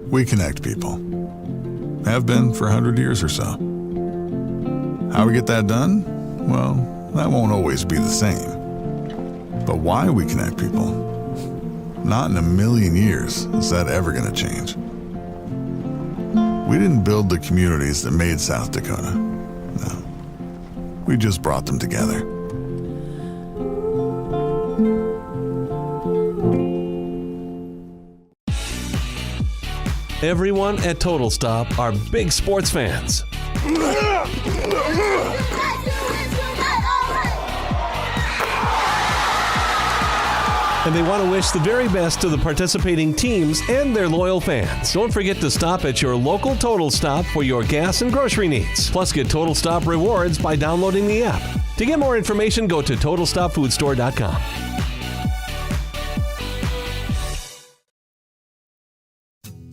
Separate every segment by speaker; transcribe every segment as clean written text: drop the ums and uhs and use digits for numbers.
Speaker 1: We connect people. Have been for 100 years or so. How we get that done? Well, that won't always be the same. But why we connect people? Not in a million years is that ever going to change. We didn't build the communities that made South Dakota. No. We just brought them together.
Speaker 2: Everyone at Total Stop are big sports fans. And they want to wish the very best to the participating teams and their loyal fans. Don't forget to stop at your local Total Stop for your gas and grocery needs. Plus, get Total Stop rewards by downloading the app. To get more information, go to TotalStopFoodStore.com.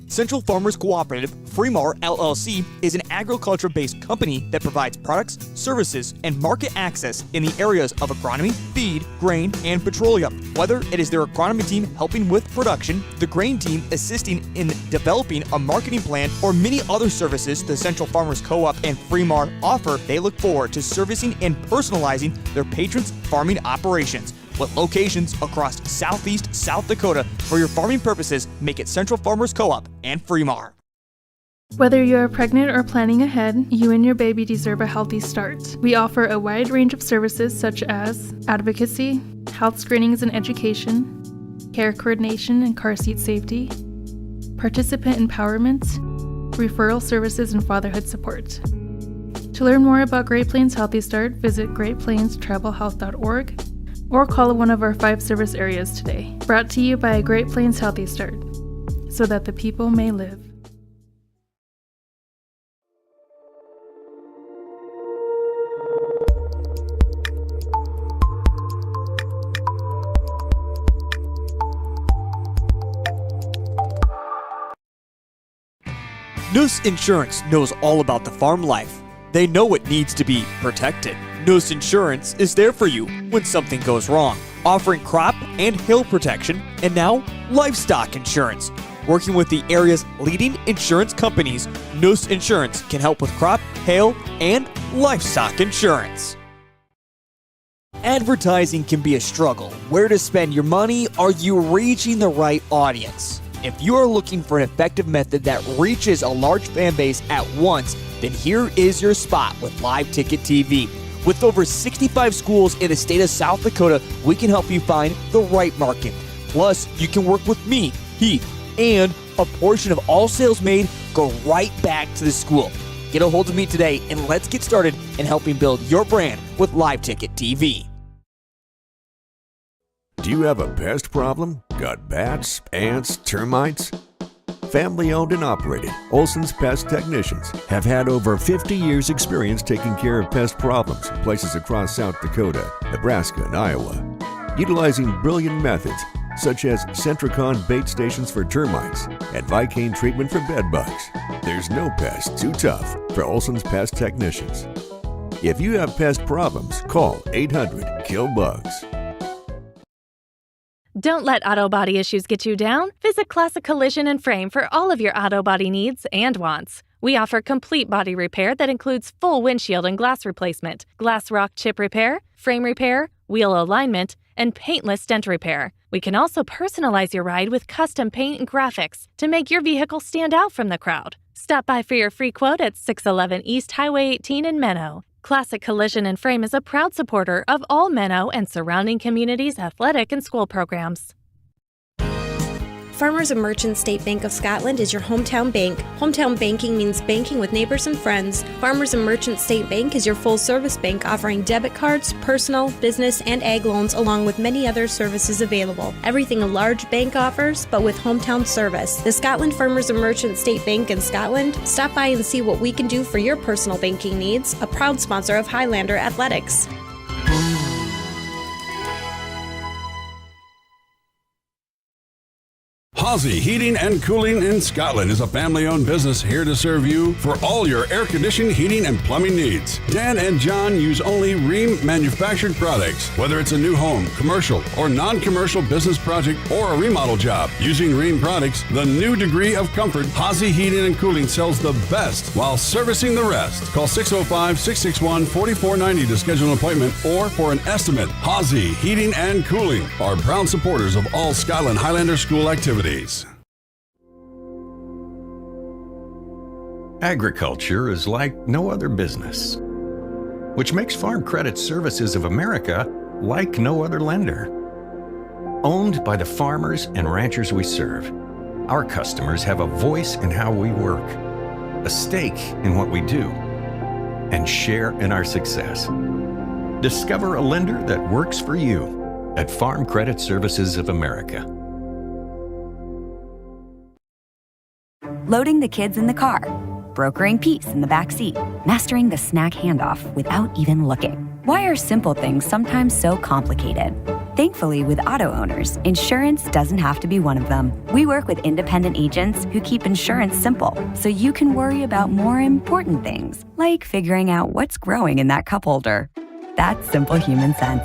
Speaker 3: Central Farmers Cooperative, Fremar LLC, is an agriculture-based company that provides products, services, and market access in the areas of agronomy, feed, grain, and petroleum. Whether it is their agronomy team helping with production, the grain team assisting in developing a marketing plan, or many other services the Central Farmers Co-op and Fremar offer, they look forward to servicing and personalizing their patrons' farming operations. With locations across southeast South Dakota, for your farming purposes, make it Central Farmers Co-op and Fremar.
Speaker 4: Whether you are pregnant or planning ahead, you and your baby deserve a healthy start. We offer a wide range of services such as advocacy, health screenings and education, care coordination and car seat safety, participant empowerment, referral services, and fatherhood support. To learn more about Great Plains Healthy Start, visit greatplainstravelhealth.org or call one of our 5 service areas today. Brought to you by Great Plains Healthy Start, so that the people may live.
Speaker 3: Nuss Insurance knows all about the farm life. They know what needs to be protected. Nuss Insurance is there for you when something goes wrong, offering crop and hail protection, and now livestock insurance. Working with the area's leading insurance companies, Nuss Insurance can help with crop, hail, and livestock insurance. Advertising can be a struggle. Where to spend your money? Are you reaching the right audience? If you are looking for an effective method that reaches a large fan base at once, then here is your spot with Live Ticket TV. With over 65 schools in the state of South Dakota, we can help you find the right market. Plus, you can work with me, Heath, and a portion of all sales made go right back to the school. Get a hold of me today and let's get started in helping build your brand with Live Ticket TV.
Speaker 5: Do you have a pest problem? Got bats, ants, termites? Family owned and operated, Olson's Pest Technicians have had over 50 years experience taking care of pest problems in places across South Dakota, Nebraska, and Iowa. Utilizing brilliant methods such as Centricon bait stations for termites and Vicane treatment for bed bugs. There's no pest too tough for Olson's Pest Technicians. If you have pest problems, call 800-KILL-BUGS.
Speaker 6: Don't let auto body issues get you down. Visit Classic Collision and Frame for all of your auto body needs and wants. We offer complete body repair that includes full windshield and glass replacement, glass rock chip repair, frame repair, wheel alignment, and paintless dent repair. We can also personalize your ride with custom paint and graphics to make your vehicle stand out from the crowd. Stop by for your free quote at 611 East Highway 18 in Menno. Classic Collision and Frame is a proud supporter of all Menno and surrounding communities' athletic and school programs.
Speaker 7: Farmers and Merchants State Bank of Scotland is your hometown bank. Hometown banking means banking with neighbors and friends. Farmers and Merchants State Bank is your full-service bank offering debit cards, personal, business, and ag loans along with many other services available. Everything a large bank offers, but with hometown service. The Scotland Farmers and Merchants State Bank in Scotland. Stop by and see what we can do for your personal banking needs. A proud sponsor of Highlander Athletics.
Speaker 8: Hawsey Heating and Cooling in Scotland is a family-owned business here to serve you for all your air conditioning, heating, and plumbing needs. Dan and John use only Rheem manufactured products. Whether it's a new home, commercial, or non-commercial business project or a remodel job, using Rheem products, the new degree of comfort, Hawsey Heating and Cooling sells the best while servicing the rest. Call 605-661-4490 to schedule an appointment or for an estimate. Hawsey Heating and Cooling are proud supporters of all Scotland Highlander School activities.
Speaker 9: Agriculture is like no other business, which makes Farm Credit Services of America like no other lender. Owned by the farmers and ranchers we serve, our customers have a voice in how we work, a stake in what we do, and share in our success. Discover a lender that works for you at Farm Credit Services of America.
Speaker 10: Loading the kids in the car, brokering peace in the back seat, mastering the snack handoff without even looking. Why are simple things sometimes so complicated? Thankfully, with auto owners, insurance doesn't have to be one of them. We work with independent agents who keep insurance simple, so you can worry about more important things, like figuring out what's growing in that cup holder. That's simple human sense.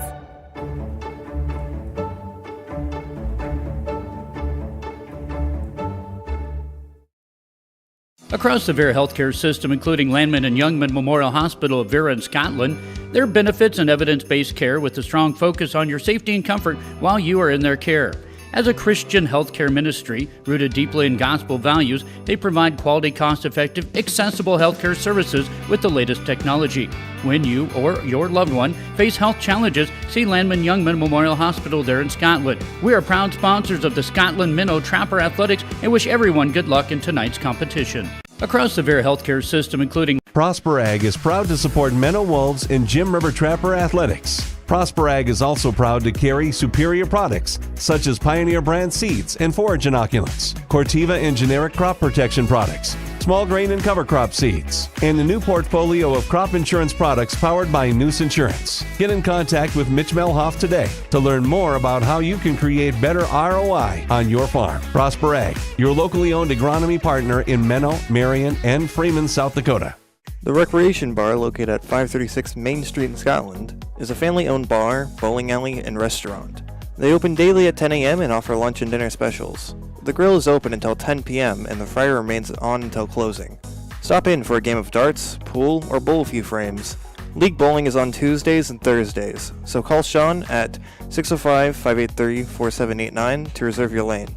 Speaker 11: Across the Vera healthcare system, including Landman and Youngman Memorial Hospital of Vera in Scotland, there are benefits and evidence-based care with a strong focus on your safety and comfort while you are in their care. As a Christian healthcare ministry rooted deeply in gospel values, they provide quality, cost-effective, accessible healthcare services with the latest technology. When you or your loved one face health challenges, see Landman Youngman Memorial Hospital there in Scotland. We are proud sponsors of the Scotland Menno Trapper Athletics and wish everyone good luck in tonight's competition. Across the Vera healthcare system, including
Speaker 2: Prosper Ag is proud to support Menno Wolves in Jim River Trapper Athletics. Prosper Ag is also proud to carry superior products such as Pioneer brand seeds and forage inoculants, Corteva and generic crop protection products, small grain and cover crop seeds, and a new portfolio of crop insurance products powered by Noose Insurance. Get in contact with Mitch Melhoff today to learn more about how you can create better ROI on your farm. Prosper Ag, your locally owned agronomy partner in Menno, Marion, and Freeman, South Dakota.
Speaker 12: The Recreation Bar, located at 536 Main Street in Scotland, is a family-owned bar, bowling alley, and restaurant. They open daily at 10 a.m. and offer lunch and dinner specials. The grill is open until 10 p.m. and the fryer remains on until closing. Stop in for a game of darts, pool, or bowl a few frames. League bowling is on Tuesdays and Thursdays, so call Sean at 605-583-4789 to reserve your lane.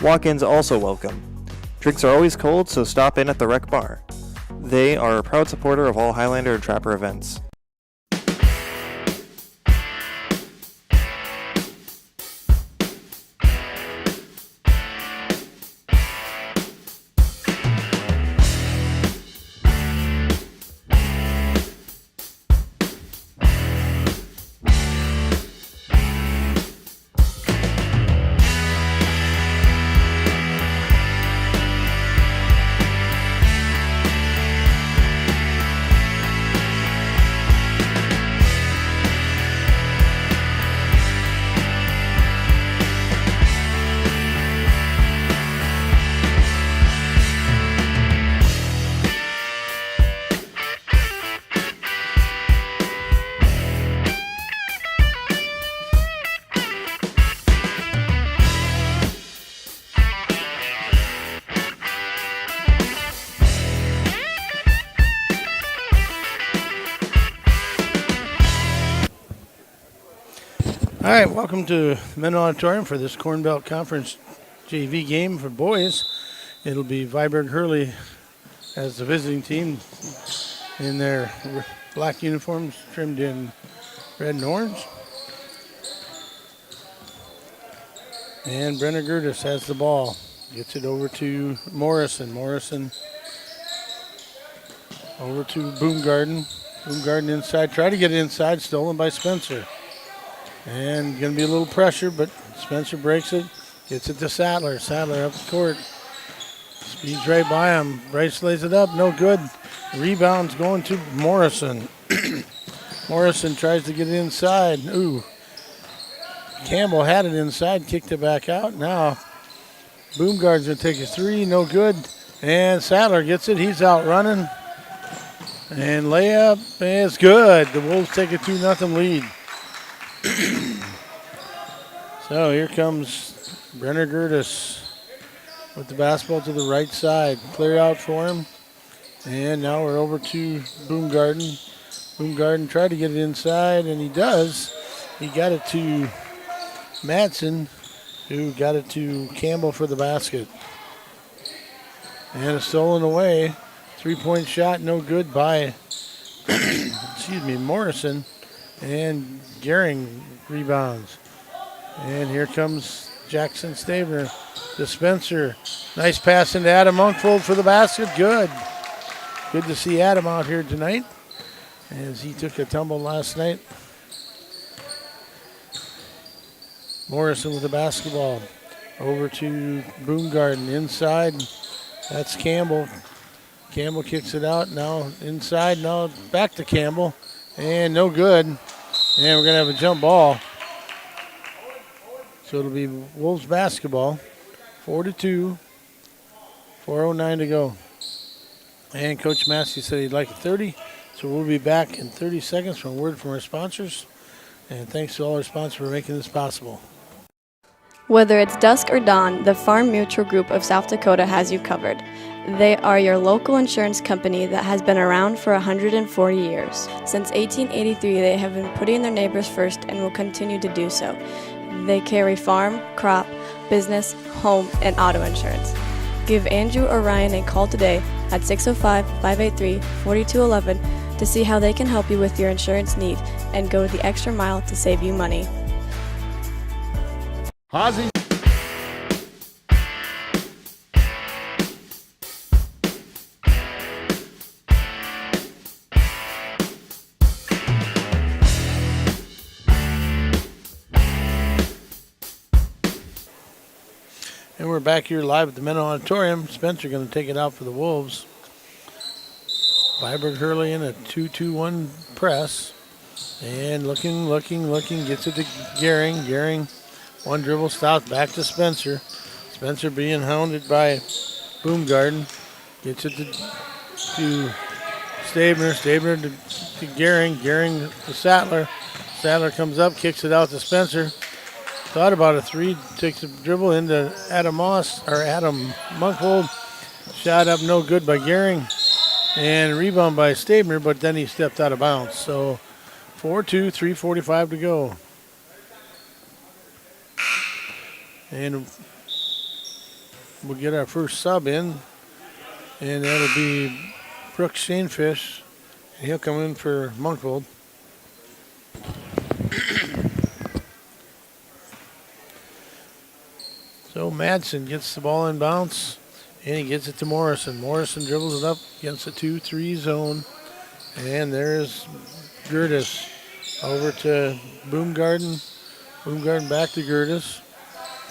Speaker 12: Walk-ins also welcome. Drinks are always cold, so stop in at the Rec Bar. They are a proud supporter of all Highlander and Trapper events.
Speaker 13: All right, welcome to Menno Auditorium for this Corn Belt Conference JV game for boys. It'll be Viborg-Hurley as the visiting team in their black uniforms trimmed in red and orange. And Brenner Gertis has the ball. Gets it over to Morrison. Morrison over to Boomgarden. Boomgarden inside. Try to get it inside. Stolen by Spencer. And going to be a little pressure, but Spencer breaks it. Gets it to Sattler. Sattler up the court. Speeds right by him. Bryce lays it up. No good. Rebound's going to Morrison. Morrison tries to get it inside. Ooh. Campbell had it inside. Kicked it back out. Now Boomgarden's going to take a three, no good. And Sadler gets it. He's out running. And layup is good. The Wolves take a 2-0 lead. So here comes Brenner Gertis with the basketball to the right side. Clear out for him. And now we're over to Boomgarden. Boomgarden tried to get it inside, and he does. He got it to Madsen, who got it to Campbell for the basket. And a stolen away. 3-point shot, no good by, Morrison. And Gehring rebounds. And here comes Jackson Stabner. Dispenser. Nice pass into Adam Monkfold for the basket. Good. Good to see Adam out here tonight, as he took a tumble last night. Morrison with the basketball. Over to Boomgarden. Inside. That's Campbell. Campbell kicks it out. Now inside. Now back to Campbell. And no good. And we're going to have a jump ball. So it'll be Wolves basketball. 4-2. 4:09 to go. And Coach Massey said he'd like a 30. So we'll be back in 30 seconds from a word from our sponsors. And thanks to all our sponsors for making this possible.
Speaker 14: Whether it's dusk or dawn, the Farm Mutual Group of South Dakota has you covered. They are your local insurance company that has been around for 140 years. Since 1883, they have been putting their neighbors first and will continue to do so. They carry farm, crop, business, home, and auto insurance. Give Andrew or Ryan a call today at 605-583-4211 to see how they can help you with your insurance needs and go the extra mile to save you money.
Speaker 8: Ozzy.
Speaker 13: And we're back here live at the Menno Auditorium. Spencer going to take it out for the Wolves. Viborg-Hurley in a 2-2-1 press. And looking, gets it to Gehring. Gehring, one dribble, stops, back to Spencer. Spencer being hounded by Boomgarden. Gets it to Stabner. Stabner to Gehring. Gehring to Sattler. Sattler comes up, kicks it out to Spencer. Thought about a three, takes a dribble into Adam Monkfold. Shot up, no good by Gehring. And rebound by Stabner, but then he stepped out of bounds. So 4-2, 3:45 to go. And we'll get our first sub in. And that'll be Brooks Shanefish. He'll come in for Monkfold. So Madsen gets the ball in bounce, and he gets it to Morrison. Morrison dribbles it up against the 2-3 zone. And there's Gertis over to Boomgarden. Boomgarden back to Gertis.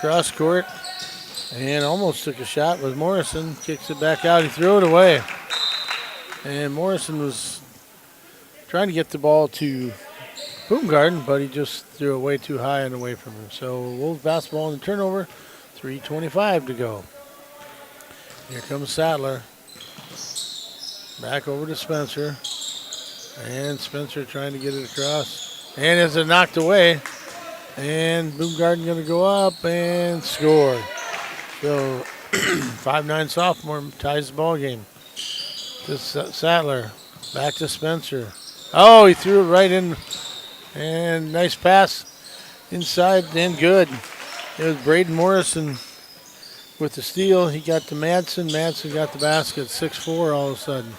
Speaker 13: Cross court. And almost took a shot with Morrison. Kicks it back out. He threw it away. And Morrison was trying to get the ball to Boomgarden, but he just threw it way too high and away from him. So Wolves basketball in the turnover. 3:25 to go. Here comes Sattler. Back over to Spencer. And Spencer trying to get it across. And it's knocked away. And Boomgarden going to go up and score. So 5'9" sophomore ties the ball game. This Sattler. Back to Spencer. Oh, he threw it right in. And nice pass inside and good. It was Braden Morrison with the steal. He got to Madsen. Madsen got the basket. 6-4 all of a sudden.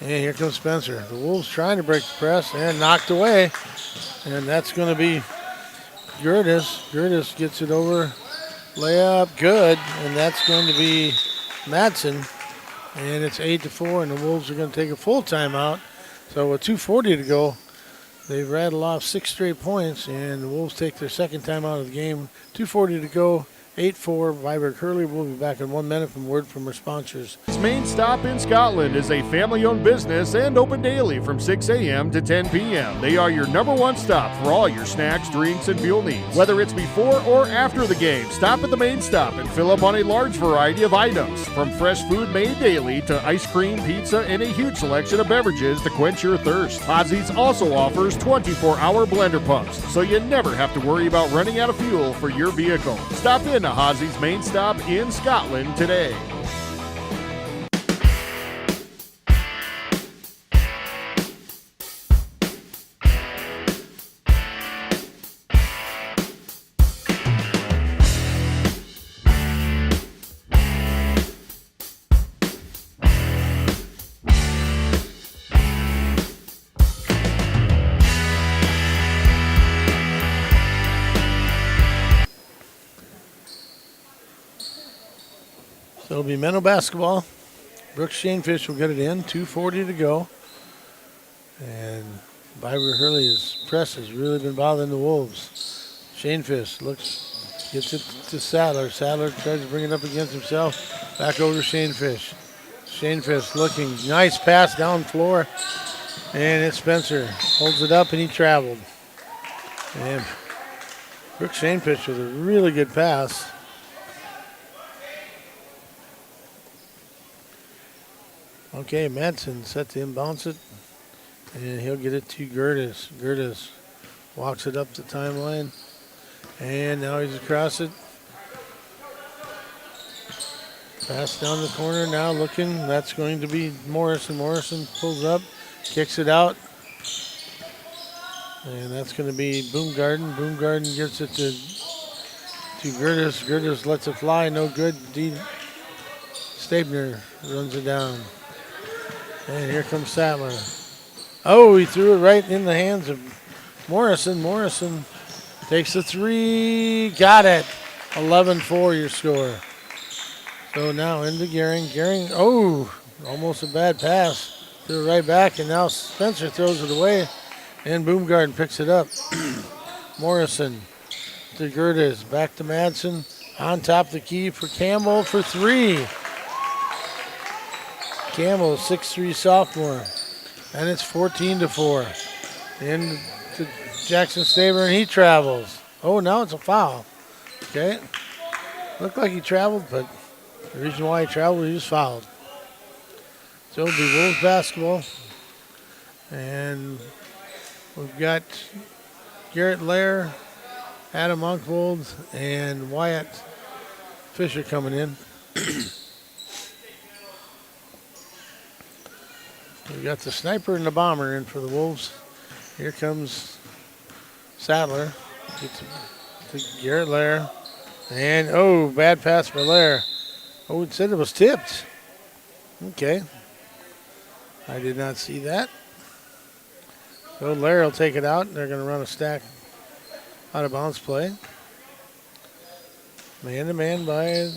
Speaker 13: And here comes Spencer. The Wolves trying to break the press and knocked away. And that's going to be Gertis. Gertis gets it over. Layup, good. And that's going to be Madsen. And it's 8-4, and the Wolves are going to take a full timeout. So with 2:40 to go, they've rattled off 6 straight points, and the Wolves take their second time out of the game. 2:40 to go 8-4, Viborg-Hurley. We'll be back in 1 minute from word from our sponsors.
Speaker 15: Main Stop in Scotland is a family-owned business and open daily from 6 a.m. to 10 p.m. They are your #1 stop for all your snacks, drinks, and fuel needs. Whether it's before or after the game, stop at the Main Stop and fill up on a large variety of items, from fresh food made daily to ice cream, pizza, and a huge selection of beverages to quench your thirst. Ozzy's also offers 24-hour blender pumps, so you never have to worry about running out of fuel for your vehicle. Stop in to Ozzy's Main Stop in Scotland today.
Speaker 13: So it'll be Menno basketball. Brooks Shanefish will get it in. 2:40 to go. And Viborg-Hurley's press has really been bothering the Wolves. Shanefish gets it to Sadler. Sadler tries to bring it up against himself. Back over to Shanefish. Shanefish looking. Nice pass down floor. And it's Spencer. Holds it up and he traveled. And Brooks Shanefish with a really good pass. Okay, Madsen set to inbounce it, and he'll get it to Gertis. Gertis walks it up the timeline, and now he's across it. Pass down the corner now looking. That's going to be Morrison. Morrison pulls up, kicks it out, and that's going to be Boomgarden. Boomgarden gets it to Gertis. Gertis lets it fly, no good. Stabner runs it down. And here comes Sadler. Oh, he threw it right in the hands of Morrison. Morrison takes the three. Got it. 11-4 your score. So now into Gehring. Gehring, oh, almost a bad pass. Threw it right back, and now Spencer throws it away. And Boomgarden picks it up. Morrison to Gertis. Back to Madsen. On top of the key for Campbell for three. Campbell, 6'3" sophomore. And it's 14-4. In to Jackson Staber, and he travels. Oh, now it's a foul. Okay. Looked like he traveled, but the reason why he traveled, he was fouled. So it'll be Wolves basketball. And we've got Garrett Lair, Adam Unkvold, and Wyatt Fisher coming in. We got the sniper and the bomber in for the Wolves. Here comes Sadler. Gets to Garrett Lair. And, oh, bad pass for Lair. Oh, it said it was tipped. Okay. I did not see that. So Lair will take it out. They're going to run a stack out of bounds play. Man-to-man by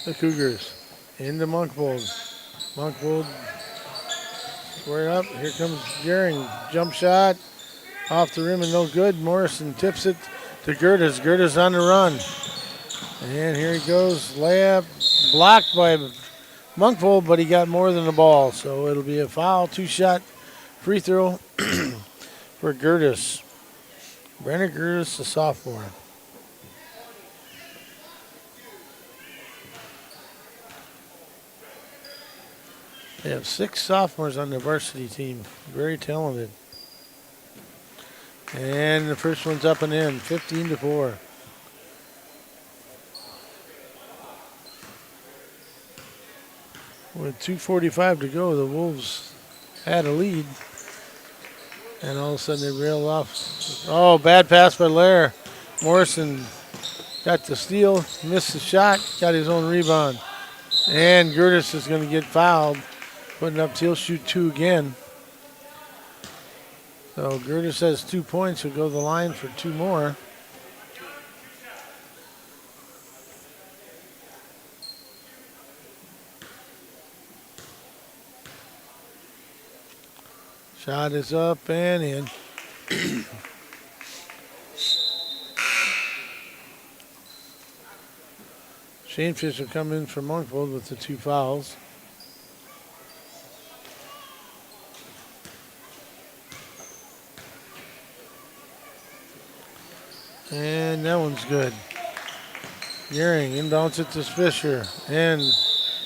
Speaker 13: the Cougars. Into Monkvold. Monkvold. Square up. Here comes Gehring. Jump shot. Off the rim and no good. Morrison tips it to Gertis. Gertis on the run. And here he goes. Layup. Blocked by Monkvold, but he got more than the ball. So it'll be a foul. 2-shot free throw for Gertis. Brennan Gertis, the sophomore. They have 6 sophomores on the varsity team. Very talented. And the first one's up and in, 15-4. With 2:45 to go, the Wolves had a lead. And all of a sudden they railed off. Oh, bad pass by Lair. Morrison got the steal, missed the shot, got his own rebound. And Gertis is going to get fouled. Putting up, he'll shoot 2 again. So Gertis has 2 points. He'll go to the line for 2 more. Shot is up and in. Shane Fisher come in for Monkfold with the 2 fouls. And that one's good. Gearing inbounds it to Fisher. And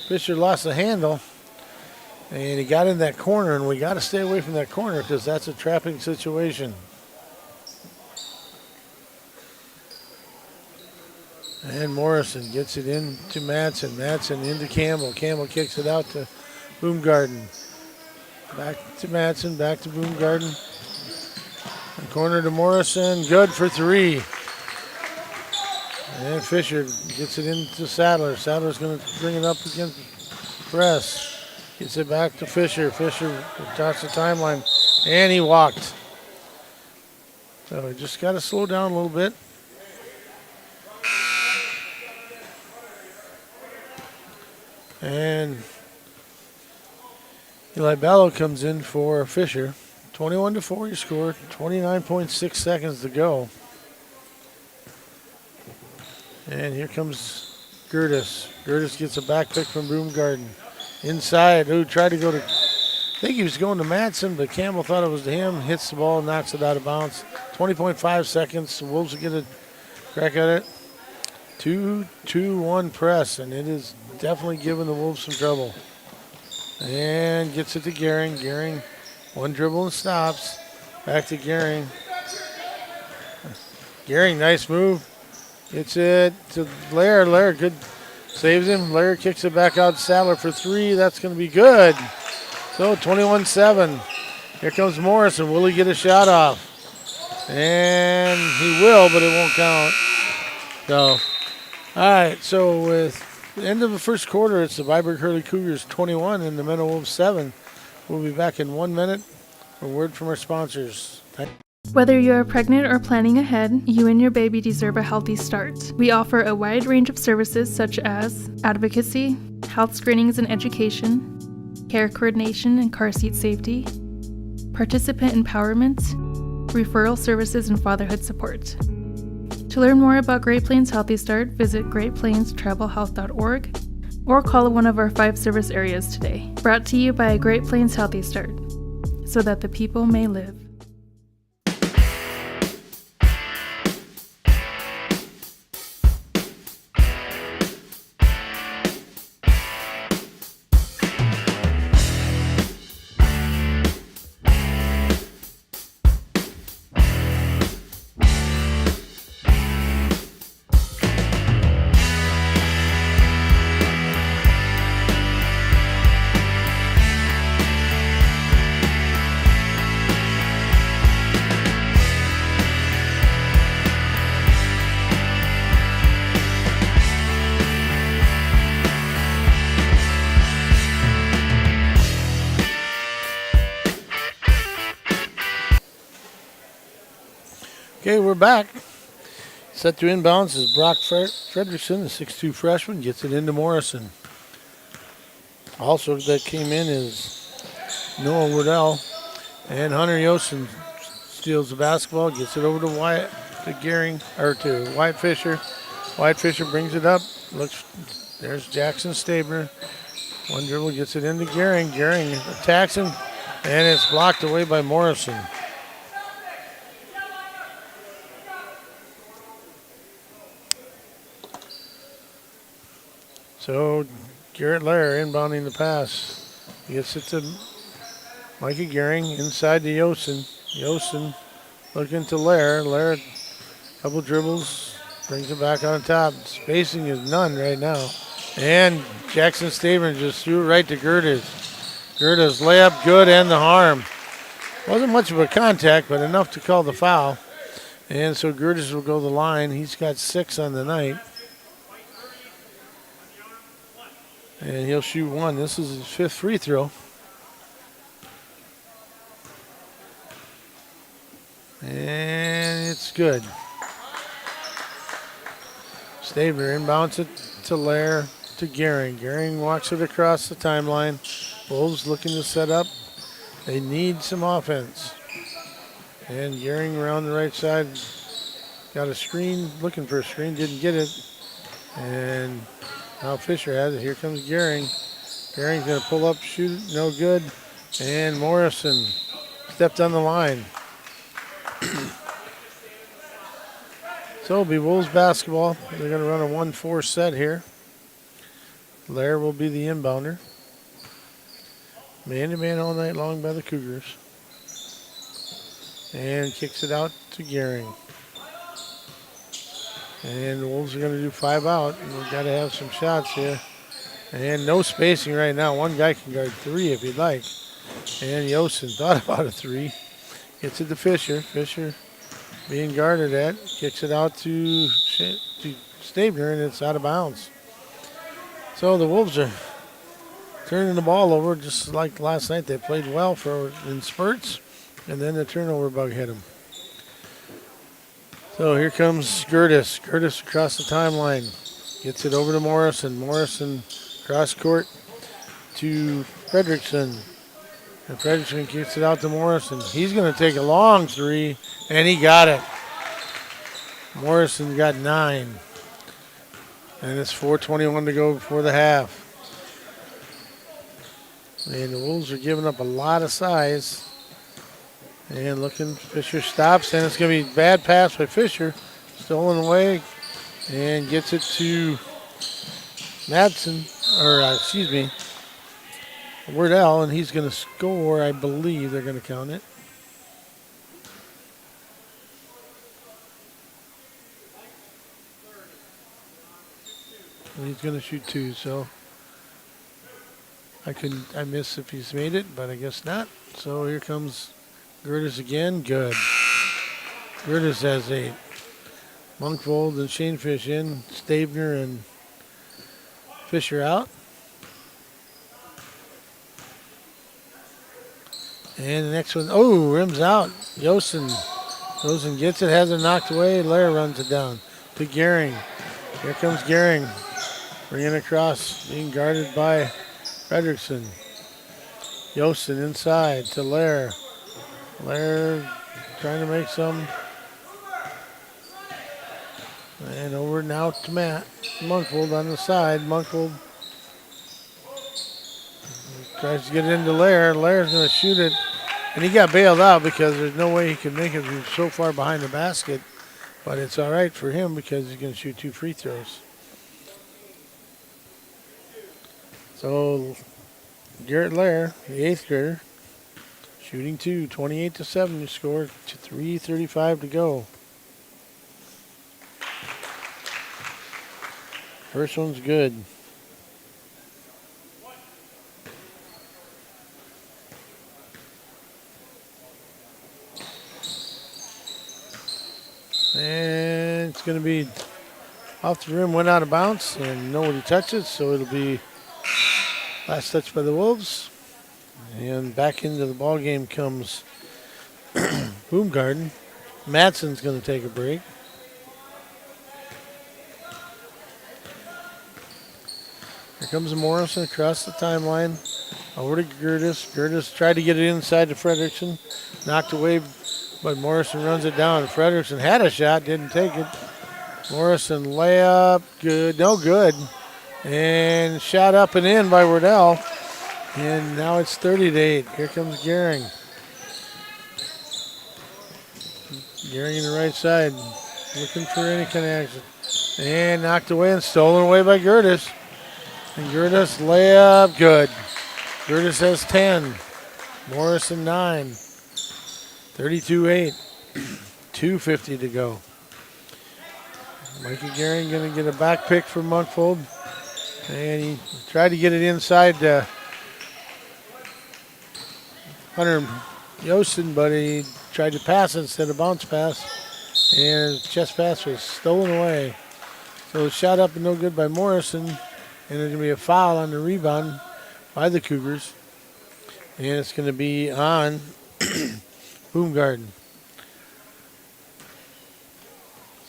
Speaker 13: Fisher lost the handle. And he got in that corner, and we got to stay away from that corner because that's a trapping situation. And Morrison gets it in to Madsen. Madsen into Campbell. Campbell kicks it out to Boomgarden. Back to Madsen, back to Boomgarden. And corner to Morrison, good for 3. And Fisher gets it into Sadler. Sadler's going to bring it up against press. Gets it back to Fisher. Fisher starts the timeline, and he walked. So we just got to slow down a little bit. And Eli Ballo comes in for Fisher. 21-4 your score, 29.6 seconds to go. And here comes Gertis. Gertis gets a back pick from Boomgarden. Inside, tried to go to, I think he was going to Madsen, but Campbell thought it was to him. Hits the ball, knocks it out of bounds. 20.5 seconds. The Wolves will get a crack at it. 2-2-1 press, and it is definitely giving the Wolves some trouble. And gets it to Gehring. Gehring, one dribble and stops. Back to Gehring. Gehring, nice move. Gets it to Lair. Lair, good. Saves him. Lair kicks it back out to Sadler for 3. That's going to be good. So 21-7. Here comes Morrison. Will he get a shot off? And he will, but it won't count. So, all right. So with the end of the first quarter, it's the Viborg-Hurley Cougars 21 and the Menno Wolves 7. We'll be back in 1 minute. A word from our sponsors.
Speaker 4: Whether you're pregnant or planning ahead, you and your baby deserve a healthy start. We offer a wide range of services such as advocacy, health screenings and education, care coordination and car seat safety, participant empowerment, referral services, and fatherhood support. To learn more about Great Plains Healthy Start, visit greatplainstravelhealth.org or call one of our 5 service areas today. Brought to you by Great Plains Healthy Start, so that the people may live.
Speaker 13: Okay, we're back. Set to inbounds is Brock Fredrickson, the 6'2 freshman, gets it into Morrison. Also that came in is Noah Woodell. And Hunter Yosten steals the basketball, gets it over to Wyatt, to Gehring, or to Wyatt Fisher. Wyatt Fisher brings it up. There's Jackson Stabner. One dribble, gets it into Gehring. Gehring attacks him, and it's blocked away by Morrison. So Garrett Lair inbounding the pass. He gets it to Mikey Gehring inside to Yosten. Yosten looking to Lair. Lair, couple dribbles, brings it back on top. Spacing is none right now. And Jackson Stabner just threw it right to Gerdes. Gerdes layup good and the harm. Wasn't much of a contact, but enough to call the foul. And so Gerdes will go the line. He's got 6 on the night. And he'll shoot 1. This is his 5th free throw. And it's good. Stabner inbounds it to Lair, to Gehring. Gehring walks it across the timeline. Wolves looking to set up. They need some offense. And Gehring around the right side. Got a screen, looking for a screen, didn't get it. And Now Fisher has it. Here comes Gehring. Gehring's going to pull up, shoot, no good. And Morrison stepped on the line. So it'll be Wolves basketball. They're going to run a 1-4 set here. Lair will be the inbounder. Man-to-man all night long by the Cougars. And kicks it out to Gehring. And the Wolves are going to do 5 out. And we've got to have some shots here. And no spacing right now. One guy can guard 3 if he'd like. And Yosin thought about a 3. Gets it to Fisher. Fisher being guarded at. Kicks it out to Stabner, and it's out of bounds. So the Wolves are turning the ball over just like last night. They played well in spurts, and then the turnover bug hit them. So here comes Gertis. Gertis across the timeline. Gets it over to Morrison. Morrison cross court to Fredrickson. And Fredrickson kicks it out to Morrison. He's going to take a long 3, and he got it. Morrison got 9. And it's 4:21 to go before the half. And the Wolves are giving up a lot of size. And looking, Fisher stops, and it's going to be a bad pass by Fisher. Stolen away, and gets it to Wardell, and he's going to score. I believe they're going to count it. And he's going to shoot 2, so I miss if he's made it, but I guess not. So here comes Gertis again. Good. Gertis has 8. Monkfold and Shanefish in. Stabner and Fisher out. And the next one, rims out. Yosin gets it, has it knocked away. Lair runs it down to Gehring. Here comes Gehring. Bringing it across, being guarded by Fredrickson. Yosin inside to Lair. Lair trying to make some. And over now to Matt. Monkfold on the side. Monkfold tries to get it into Lair. Lair's going to shoot it. And he got bailed out because there's no way he could make it. He was so far behind the basket. But it's all right for him because he's going to shoot 2 free throws. So Garrett Lair, the 8th grader, shooting 2, 28-7 to score, 3:35 to go. First one's good. And it's going to be off the rim, went out of bounds, and nobody touched it, so it'll be last touch by the Wolves. And back into the ball game comes Boomgarden. Madsen's going to take a break. Here comes Morrison across the timeline. Over to Gertis. Gertis tried to get it inside to Fredrickson. Knocked away, but Morrison runs it down. Fredrickson had a shot, didn't take it. Morrison layup, good, no good. And shot up and in by Wardell. And now it's 30-8. Here comes Gehring. Gehring in the right side, looking for any kind of action. And knocked away and stolen away by Gertis. And Gertis layup, good. Gertis has 10. Morrison 9. 32-8. 2:50 to go. Mikey Gehring going to get a back pick from Monkfold. And he tried to get it inside Hunter Yosin, but he tried to pass it instead of bounce pass. And his chest pass was stolen away. So shot up and no good by Morrison. And there's going to be a foul on the rebound by the Cougars. And it's going to be on Boomgarden.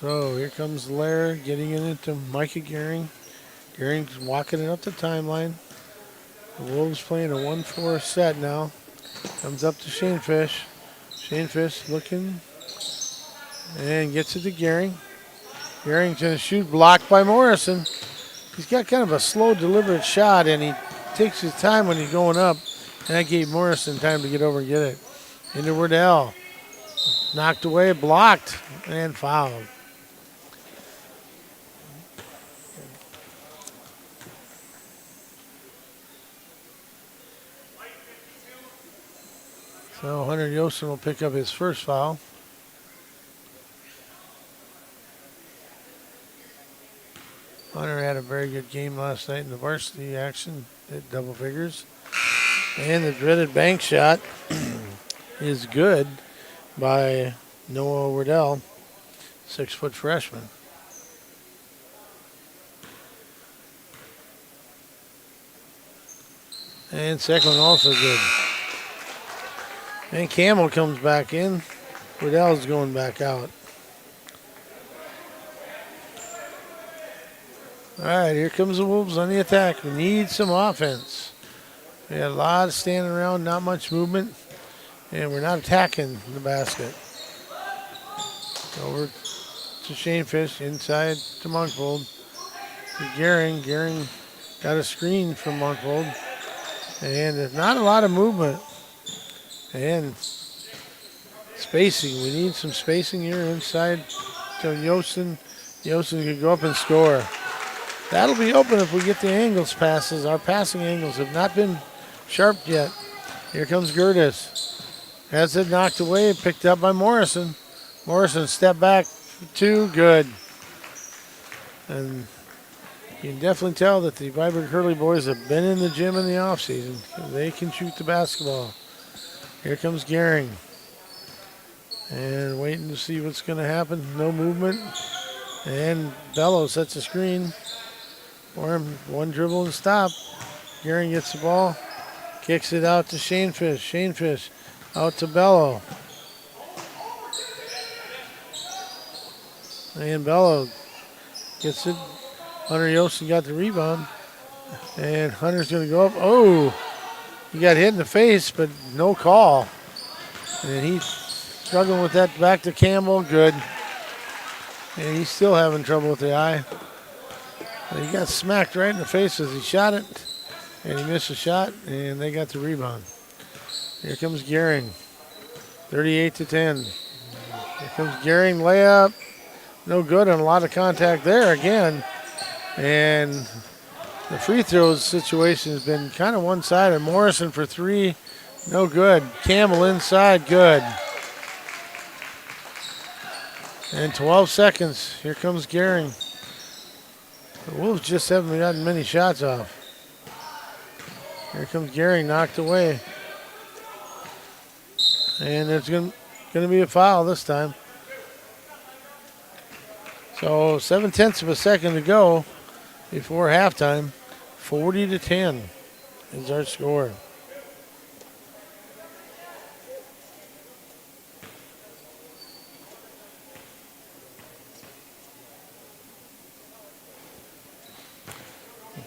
Speaker 13: So here comes Lair getting it into Micah Gehring. Gehring's walking it up the timeline. The Wolves playing a 1-4 set now. Comes up to Shanefish. Shanefish looking and gets it to Gehring. Gehring's going to shoot, blocked by Morrison. he's got kind of a slow, deliberate shot, and he takes his time when he's going up, and that gave Morrison time to get over and get it. Into Wardell. Knocked away, blocked, and fouled. So Hunter Yosten will pick up his first foul. Hunter had a very good game last night in the varsity action at double figures. And the dreaded bank shot is good by Noah Wardell, 6-foot freshman. And second one also good. And Campbell comes back in. Wardell's going back out. All right, here comes the Wolves on the attack. We need some offense. We had a lot of standing around, not much movement, and we're not attacking the basket. Over to Shanefish, inside to Monkfold. To Gehring. Gehring got a screen from Monkfold. And there's not a lot of movement. And spacing. We need some spacing here inside to Yosten. Yosten could go up and score. That'll be open if we get the angles passes. Our passing angles have not been sharp yet. Here comes Gertis. Has it knocked away, picked up by Morrison. Morrison step back, 2, good. And you can definitely tell that the Viborg-Hurley boys have been in the gym in the offseason. They can shoot the basketball. Here comes Gehring. And waiting to see what's going to happen. No movement. And Bello sets a screen for him. One dribble and stop. Gehring gets the ball. Kicks it out to Shanefish. Shanefish out to Bello. And Bello gets it. Hunter Yosten got the rebound. And Hunter's going to go up. Oh, he got hit in the face, but no call. And he's struggling with that back to Campbell. Good. And he's still having trouble with the eye. But he got smacked right in the face as he shot it. And he missed a shot, and they got the rebound. Here comes Gehring. 38-10. Here comes Gehring, layup. No good, and a lot of contact there again. And the free throws situation has been kind of one-sided. Morrison for 3, no good. Campbell inside, good. And 12 seconds. Here comes Gehring. The Wolves just haven't gotten many shots off. Here comes Gehring, knocked away. And there's going to be a foul this time. So 0.7 of a second to go before halftime. 40-10 is our score.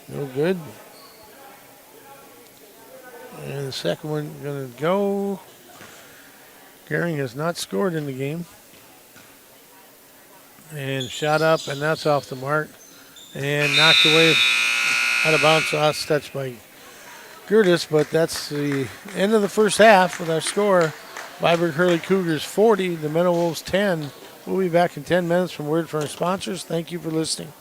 Speaker 13: No good. And the second one going to go. Gehring has not scored in the game. And shot up, and that's off the mark. And knocked away out of bounds. Last touch by Gertis, but that's the end of the first half with our score. Viborg-Hurley Cougars 40, the Menno Wolves 10. We'll be back in 10 minutes from word from our sponsors. Thank you for listening.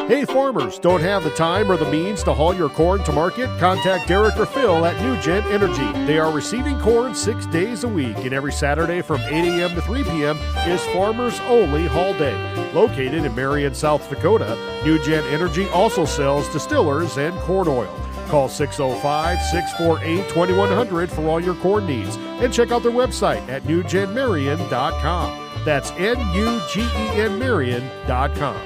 Speaker 15: Hey farmers, don't have the time or the means to haul your corn to market? Contact Derek or Phil at New Gen Energy. They are receiving corn 6 days a week, and every Saturday from 8 a.m. to 3 p.m. is Farmers Only Haul Day. Located in Marion, South Dakota, New Gen Energy also sells distillers and corn oil. Call 605-648-2100 for all your corn needs, and check out their website at newgenmarion.com. That's NUGEN Marion.com.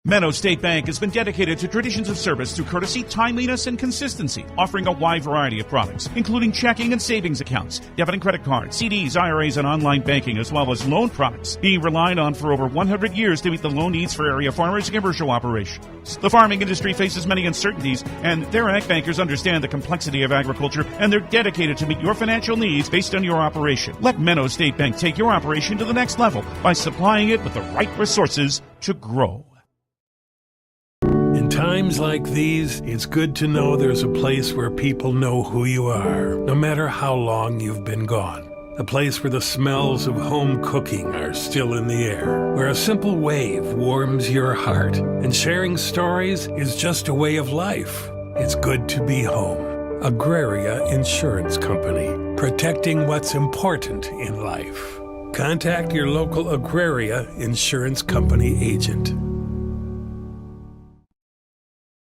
Speaker 16: Menno State Bank has been dedicated to traditions of service through courtesy, timeliness, and consistency, offering a wide variety of products, including checking and savings accounts, debit and credit cards, CDs, IRAs, and online banking, as well as loan products, being relied on for over 100 years to meet the loan needs for area farmers and commercial operations. The farming industry faces many uncertainties, and their ag bankers understand the complexity of agriculture, and they're dedicated to meet your financial needs based on your operation. Let Menno State Bank take your operation to the next level by supplying it with the right resources to grow.
Speaker 17: In times like these, it's good to know there's a place where people know who you are, no matter how long you've been gone. A place where the smells of home cooking are still in the air, where a simple wave warms your heart, and sharing stories is just a way of life. It's good to be home. Agraria Insurance Company, protecting what's important in life. Contact your local Agraria Insurance Company agent.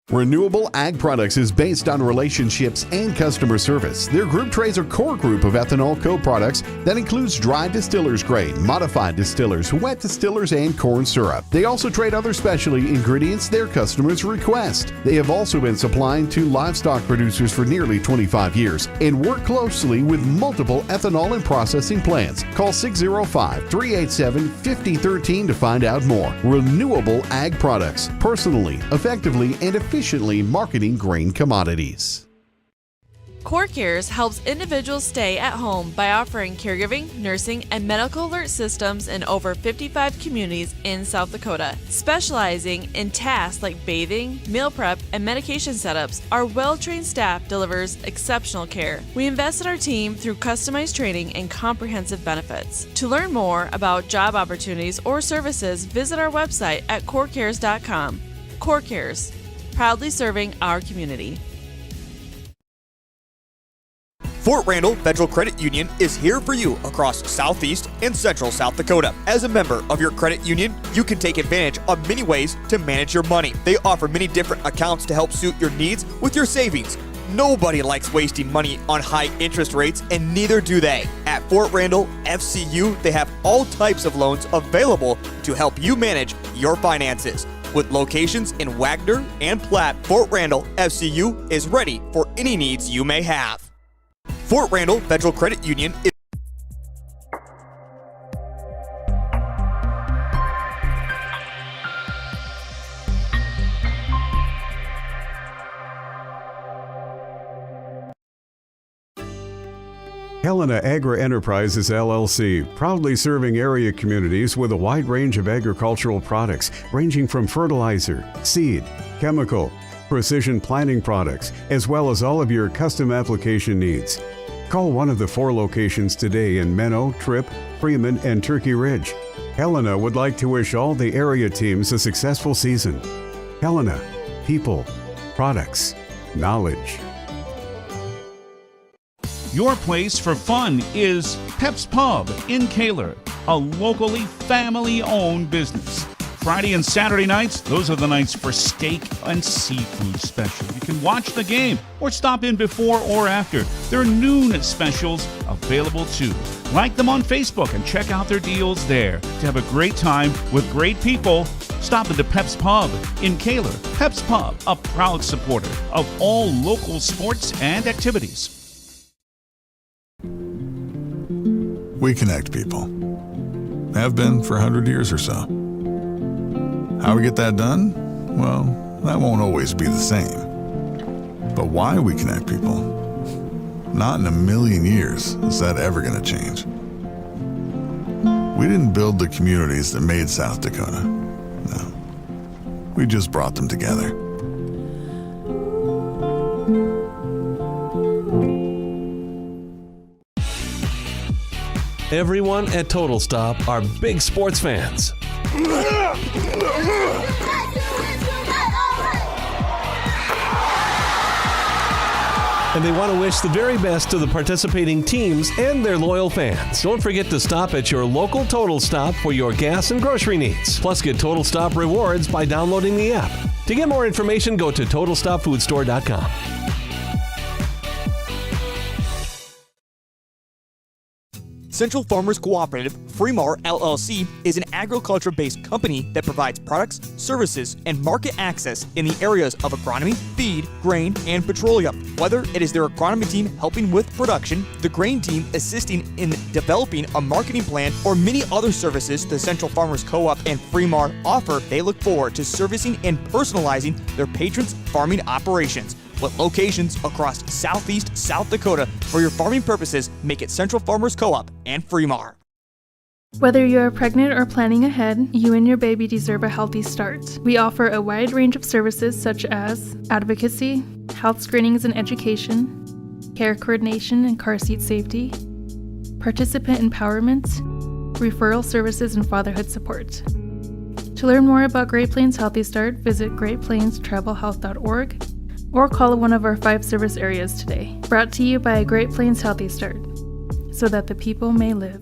Speaker 18: Renewable Ag Products is based on relationships and customer service. Their group trades a core group of ethanol co-products that includes dry distillers grain, modified distillers, wet distillers, and corn syrup. They also trade other specialty ingredients their customers request. They have also been supplying to livestock producers for nearly 25 years and work closely with multiple ethanol and processing plants. Call 605-387-5013 to find out more. Renewable Ag Products, personally, effectively, and efficiently marketing grain commodities.
Speaker 19: CoreCares helps individuals stay at home by offering caregiving, nursing, and medical alert systems in over 55 communities in South Dakota. Specializing in tasks like bathing, meal prep, and medication setups, our well-trained staff delivers exceptional care. We invest in our team through customized training and comprehensive benefits. To learn more about job opportunities or services, visit our website at corecares.com. CoreCares, proudly serving our community.
Speaker 3: Fort Randall Federal Credit Union is here for you across Southeast and Central South Dakota. As a member of your credit union, you can take advantage of many ways to manage your money. They offer many different accounts to help suit your needs with your savings. Nobody likes wasting money on high interest rates, and neither do they. At Fort Randall FCU, they have all types of loans available to help you manage your finances. With locations in Wagner and Platte, Fort Randall FCU is ready for any needs you may have. Fort Randall Federal Credit Union is
Speaker 20: Helena Agri-Enterprises LLC, proudly serving area communities with a wide range of agricultural products ranging from fertilizer, seed, chemical, precision planting products, as well as all of your custom application needs. Call one of the 4 locations today in Menno, Tripp, Freeman, and Turkey Ridge. Helena would like to wish all the area teams a successful season. Helena, people, products, knowledge.
Speaker 16: Your place for fun is Pep's Pub in Kaler, a locally family-owned business. Friday and Saturday nights, those are the nights for steak and seafood special. You can watch the game or stop in before or after. There are noon specials available too. Like them on Facebook and check out their deals there. To have a great time with great people, stop into Pep's Pub in Kaler. Pep's Pub, a proud supporter of all local sports and activities.
Speaker 1: We connect people. Have been for 100 years or so. How we get that done? Well, that won't always be the same. But why we connect people? Not in a million years is that ever going to change. We didn't build the communities that made South Dakota. No. We just brought them together.
Speaker 2: Everyone at Total Stop are big sports fans. And they want to wish the very best to the participating teams and their loyal fans. Don't forget to stop at your local Total Stop for your gas and grocery needs. Plus, get Total Stop rewards by downloading the app. To get more information, go to TotalStopFoodStore.com.
Speaker 3: Central Farmers Cooperative, Fremar LLC, is an agriculture-based company that provides products, services, and market access in the areas of agronomy, feed, grain, and petroleum. Whether it is their agronomy team helping with production, the grain team assisting in developing a marketing plan, or many other services the Central Farmers Co-op and Fremar offer, they look forward to servicing and personalizing their patrons' farming operations. With locations across southeast South Dakota for your farming purposes, make it Central Farmers Co-op and Fremar.
Speaker 4: Whether you're pregnant or planning ahead, you and your baby deserve a healthy start. We offer a wide range of services such as advocacy, health screenings and education, care coordination and car seat safety, participant empowerment, referral services, and fatherhood support. To learn more about Great Plains Healthy Start, visit greatplainstravelhealth.org or call one of our 5 service areas today. Brought to you by Great Plains Healthy Start, so that the people may live.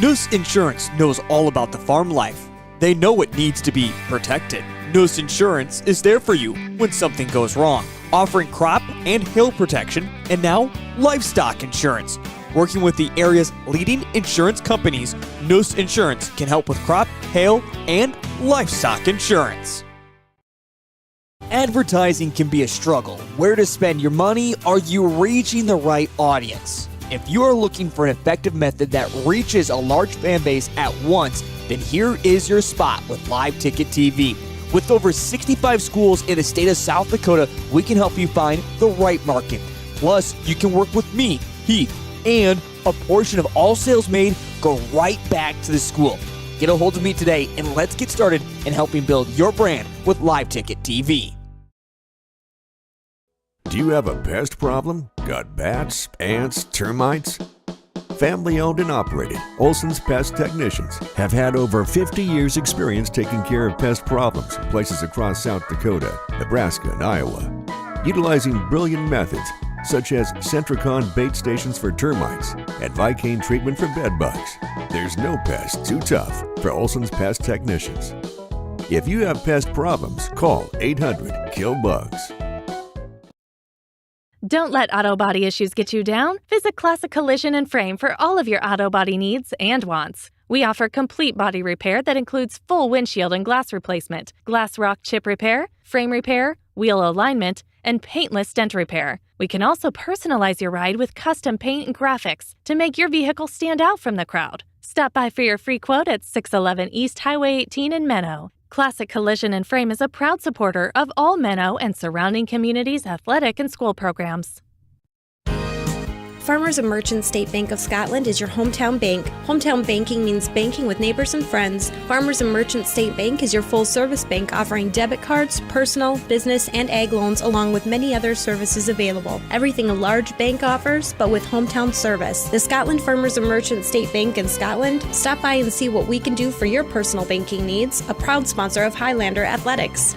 Speaker 3: Noose Insurance knows all about the farm life. They know it needs to be protected. Noose Insurance is there for you when something goes wrong, offering crop and hail protection, and now livestock insurance. Working with the area's leading insurance companies, Noose Insurance can help with crop, hail, and livestock insurance. Advertising can be a struggle. Where to spend your money? Are you reaching the right audience? If you are looking for an effective method that reaches a large fan base at once, then here is your spot with Live Ticket TV. With over 65 schools in the state of South Dakota, we can help you find the right market. Plus, you can work with me, Heath, and a portion of all sales made go right back to the school. Get a hold of me today and let's get started in helping build your brand with Live Ticket TV.
Speaker 5: Do you have a pest problem? Got bats, ants, termites? Family owned and operated, Olson's Pest Technicians have had over 50 years experience taking care of pest problems in places across South Dakota, Nebraska, and Iowa. Utilizing brilliant methods such as Centricon bait stations for termites and Vicane treatment for bed bugs, there's no pest too tough for Olson's Pest Technicians. If you have pest problems, call 800-KILL-BUGS.
Speaker 6: Don't let auto body issues get you down. Visit Classic Collision and Frame for all of your auto body needs and wants. We offer complete body repair that includes full windshield and glass replacement, glass rock chip repair, frame repair, wheel alignment, and paintless dent repair. We can also personalize your ride with custom paint and graphics to make your vehicle stand out from the crowd. Stop by for your free quote at 611 East Highway 18 in Menno. Classic Collision and Frame is a proud supporter of all Menno and surrounding communities' athletic and school programs.
Speaker 7: Farmers and Merchants State Bank of Scotland is your hometown bank. Hometown banking means banking with neighbors and friends. Farmers and Merchants State Bank is your full-service bank offering debit cards, personal, business, and ag loans along with many other services available. Everything a large bank offers, but with hometown service. The Scotland Farmers and Merchants State Bank in Scotland. Stop by and see what we can do for your personal banking needs. A proud sponsor of Highlander Athletics.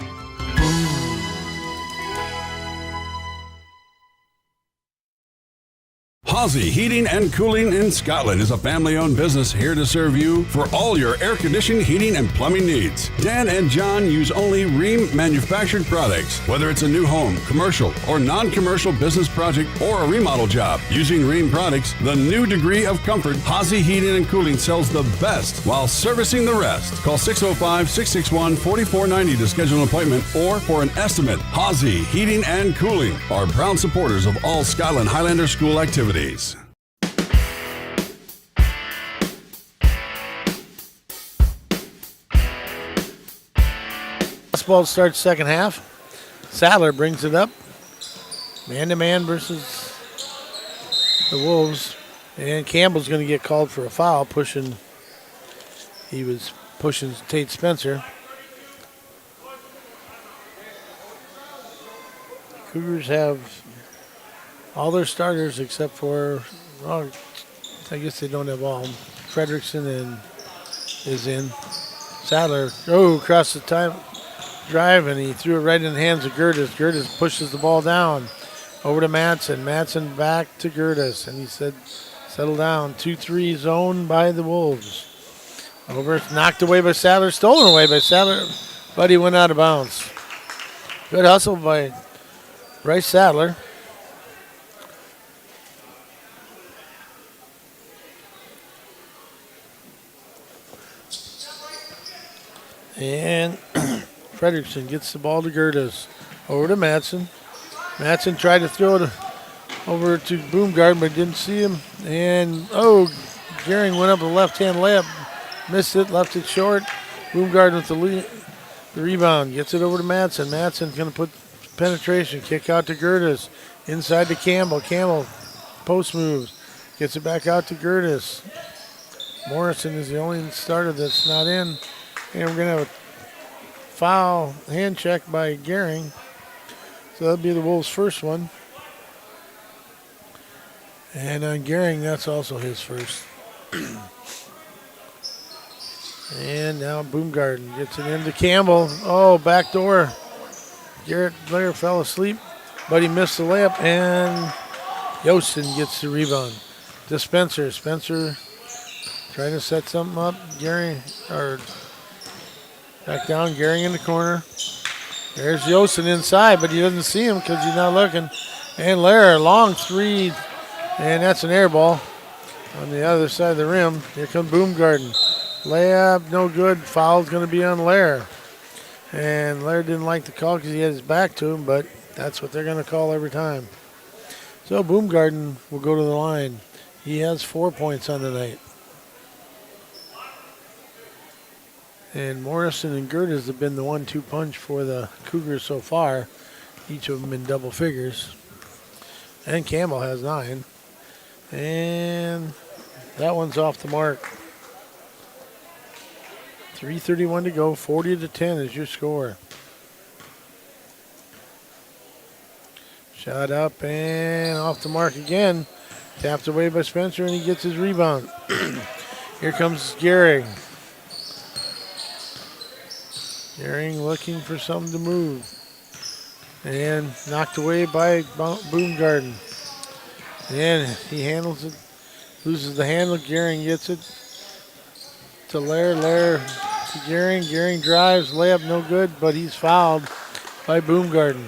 Speaker 8: Hawsey Heating and Cooling in Scotland is a family-owned business here to serve you for all your air-conditioned heating and plumbing needs. Dan and John use only Rheem manufactured products. Whether it's a new home, commercial, or non-commercial business project or a remodel job, using Rheem products, the new degree of comfort, Hawsey Heating and Cooling sells the best while servicing the rest. Call 605-661-4490 to schedule an appointment or for an estimate. Hawsey Heating and Cooling are proud supporters of all Scotland Highlander School activities.
Speaker 13: Basketball starts second half. Sadler brings it up. Man-to-man versus the Wolves. And Campbell's going to get called for a foul, he was pushing Tate Spencer. Cougars have all their starters except for, well, I guess they don't have all. Fredrickson is in. Sadler, across the drive, and he threw it right in the hands of Gertis. Gertis pushes the ball down over to Madsen. Madsen back to Gertis, and he said, Settle down. 2-3 zone by the Wolves. Over, knocked away by Sadler, stolen away by Sadler, but he went out of bounds. Good hustle by Bryce Sadler. And Frederickson gets the ball to Gerdes. Over to Madsen. Madsen tried to throw it over to Boomgarden, but didn't see him. And, Gehring went up a left-hand layup. Missed it, left it short. Boomgarden with the rebound. Gets it over to Madsen. Madsen's going to put penetration. Kick out to Gerdes. Inside to Campbell. Campbell post moves. Gets it back out to Gerdes. Morrison is the only starter that's not in. And we're going to have a foul hand check by Gehring. So that'll be the Wolves' first one. And on Gehring, that's also his first. And now Boomgarden gets it into Campbell. Oh, back door. Garrett Blair fell asleep, but he missed the layup. And Yosten gets the rebound to Spencer. Spencer trying to set something up. Gehring, back down, Gehring in the corner. There's Yosten inside, but he doesn't see him because he's not looking. And Lair, long three, and that's an air ball on the other side of the rim. Here comes Boomgarden. Layup, no good. Foul's going to be on Lair. And Lair didn't like the call because he had his back to him, but that's what they're going to call every time. So Boomgarden will go to the line. He has 4 points on the night. And Morrison and Gerdes have been the 1-2 punch for the Cougars so far. Each of them in double figures. And Campbell has 9. And that one's off the mark. 3:31 to go. 40-10 is your score. Shot up and off the mark again. Tapped away by Spencer, and he gets his rebound. Here comes Gehring. Gehring looking for something to move. And knocked away by Boomgarden. And he handles it. Loses the handle. Gehring gets it to Lair. Lair to Gehring. Gehring drives. Layup no good, but he's fouled by Boomgarden.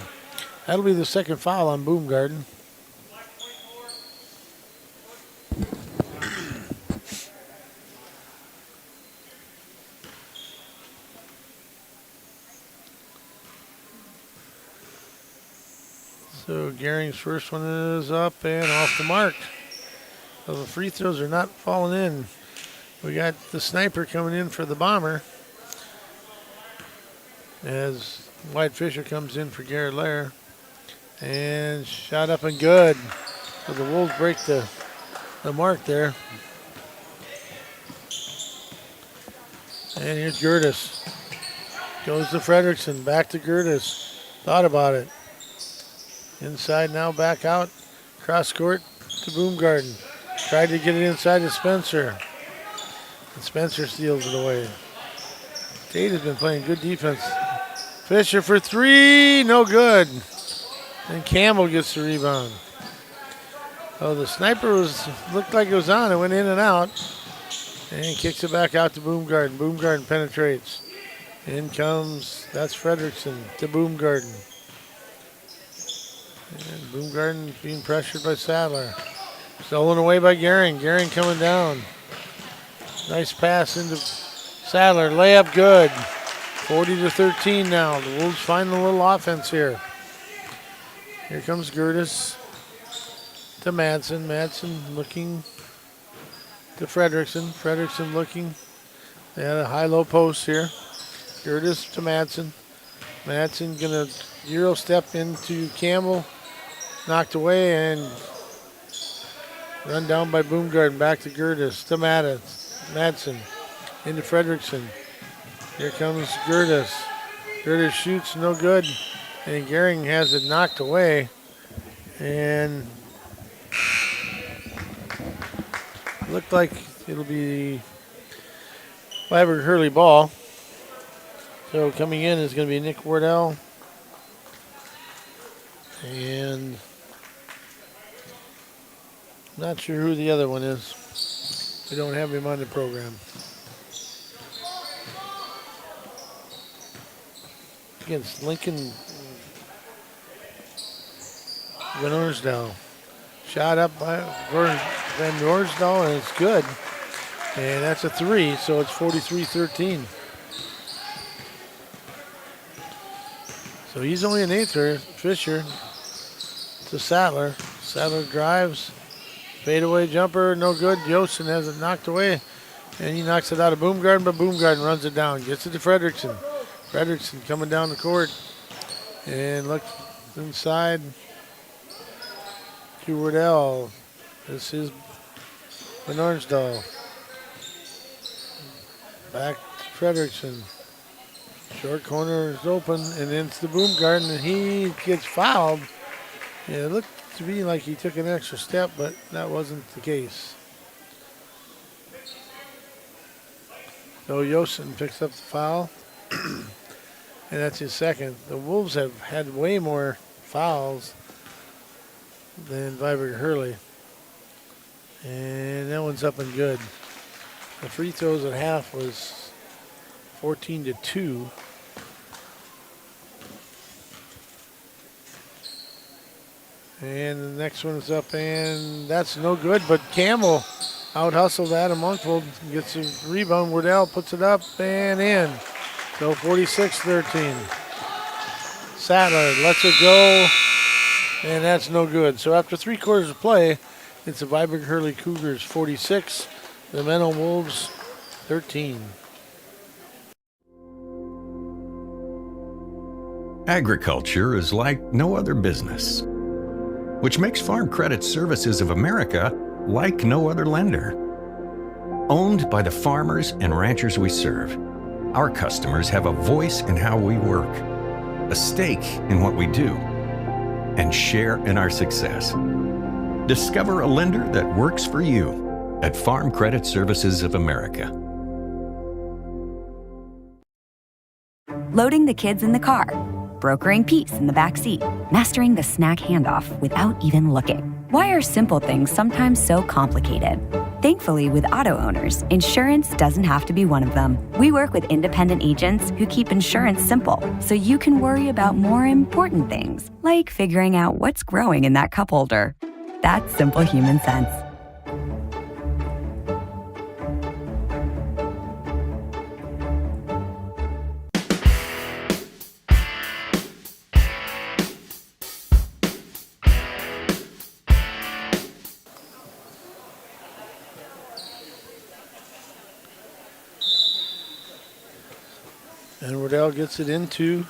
Speaker 13: That'll be the second foul on Boomgarden. So Gehring's first one is up and off the mark. So the free throws are not falling in. We got the sniper coming in for the Bomber as White Fisher comes in for Garrett Lair. And shot up and good. So the Wolves break the mark there. And here's Gerdes. Goes to Frederickson. Back to Gerdes. Thought about it. Inside now, back out. Cross court to Boomgarden. Tried to get it inside to Spencer. And Spencer steals it away. Tate has been playing good defense. Fisher for three. No good. And Campbell gets the rebound. Oh, the sniper looked like it was on. It went in and out. And he kicks it back out to Boomgarden. Boomgarden penetrates. In comes, that's Frederickson to Boomgarden. And Boomgarden being pressured by Sadler. Stolen away by Gehring. Gehring coming down. Nice pass into Sadler. Layup good. 40-13 now. The Wolves finding a little offense here. Here comes Gerdes to Madsen. Madsen looking to Frederickson. Frederickson looking. They had a high-low post here. Gerdes to Madsen. Madsen going to Euro step into Campbell. Knocked away and run down by Boomgarden. Back to Gerdes to Madsen. Into Frederickson. Here comes Gerdes. Gerdes shoots, no good. And Gehring has it knocked away. And looked like it'll be Viborg-Hurley ball. So coming in is going to be Nick Wardell. And Not sure who the other one is. We don't have him on the program. Against Lincoln Van Orsdal. Shot up by Van Orsdal, and it's good. And that's a 3, so it's 43-13. So he's only an eighth. Fisher to Sattler. Sattler drives. Fadeaway jumper, no good. Yosten has it knocked away. And he knocks it out of Boomgarden, but Boomgarden runs it down. Gets it to Fredrickson. Fredrickson coming down the court. And look inside to Wardell. This is Van Orsdal. Back to Fredrickson. Short corner is open, and then it's the Boomgarden, and he gets fouled. Yeah, it looked to be like he took an extra step, but that wasn't the case. So Yosten picks up the foul, and that's his second. The Wolves have had way more fouls than Viborg-Hurley, and that one's up and good. The free throws at half was 14-2. And the next one is up, and that's no good, but Campbell out-hustled Adam Monkfold, gets a rebound. Wardell puts it up and in. So 46-13. Sattler lets it go, and that's no good. So after 3 quarters of play, it's the Viborg-Hurley Cougars 46, the Menno Wolves 13.
Speaker 9: Agriculture is like no other business, which makes Farm Credit Services of America like no other lender. Owned by the farmers and ranchers we serve, our customers have a voice in how we work, a stake in what we do, and share in our success. Discover a lender that works for you at Farm Credit Services of America.
Speaker 10: Loading the kids in the car, brokering peace in the back seat, mastering the snack handoff without even looking. Why are simple things sometimes so complicated? Thankfully, with auto owners, insurance doesn't have to be one of them. We work with independent agents who keep insurance simple, so you can worry about more important things, like figuring out what's growing in that cup holder. That's simple human sense.
Speaker 13: And Wardell gets it into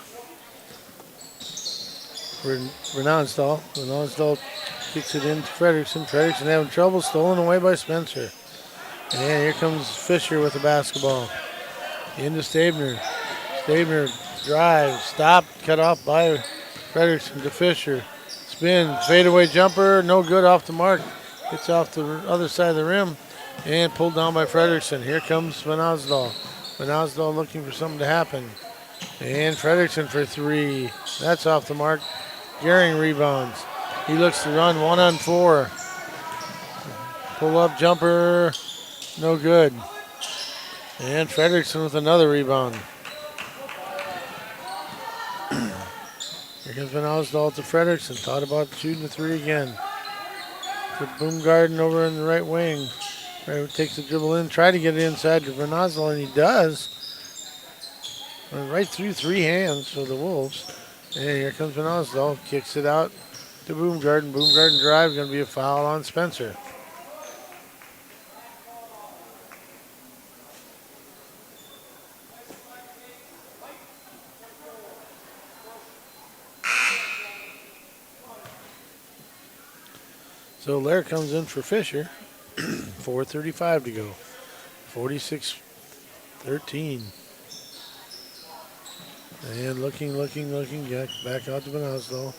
Speaker 13: Renonsdal. Renonsdal kicks it into Fredrickson. Fredrickson having trouble, stolen away by Spencer. And here comes Fisher with the basketball. Into Stabner. Stabner drives, stopped, cut off by Fredrickson to Fisher. Spin, fadeaway jumper, no good, off the mark. Gets off the other side of the rim and pulled down by Fredrickson. Here comes Van Osdal. Van Osdal looking for something to happen. And Fredrickson for 3. That's off the mark. Gehring rebounds. He looks to run 1-on-4. Pull up jumper, no good. And Fredrickson with another rebound. Here comes Van Osdal to Fredrickson. Thought about shooting the 3 again. To Boomgarden over in the right wing. Takes the dribble in, try to get it inside to Van Osdal, and he does. Right through 3 hands for the Wolves. And here comes Van Osdal, kicks it out to Boomgarden. Boomgarden drive, going to be a foul on Spencer. So Lair comes in for Fisher. 4:35 to go. 46-13. And looking, back out to Van Osdal.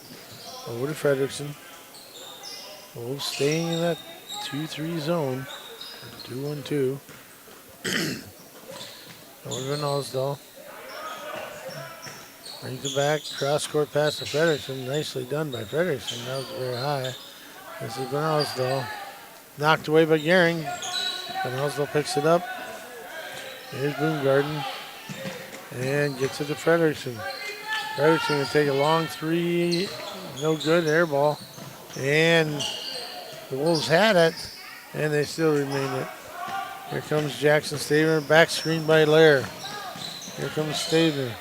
Speaker 13: Over to Fredrickson. Wolves staying in that 2-3 zone. 2-1-2. Over to Van Osdal. Brings it back. Cross court pass to Fredrickson. Nicely done by Fredrickson. That was very high. This is Van Osdal. Knocked away by Gehring. Van Oslo picks it up. Here's Boomgarden. And gets it to Frederickson. Frederickson going to take a long three. No good. Air ball. And the Wolves had it. And they still remain it. Here comes Jackson Stabner. Back screen by Lair. Here comes Stabner.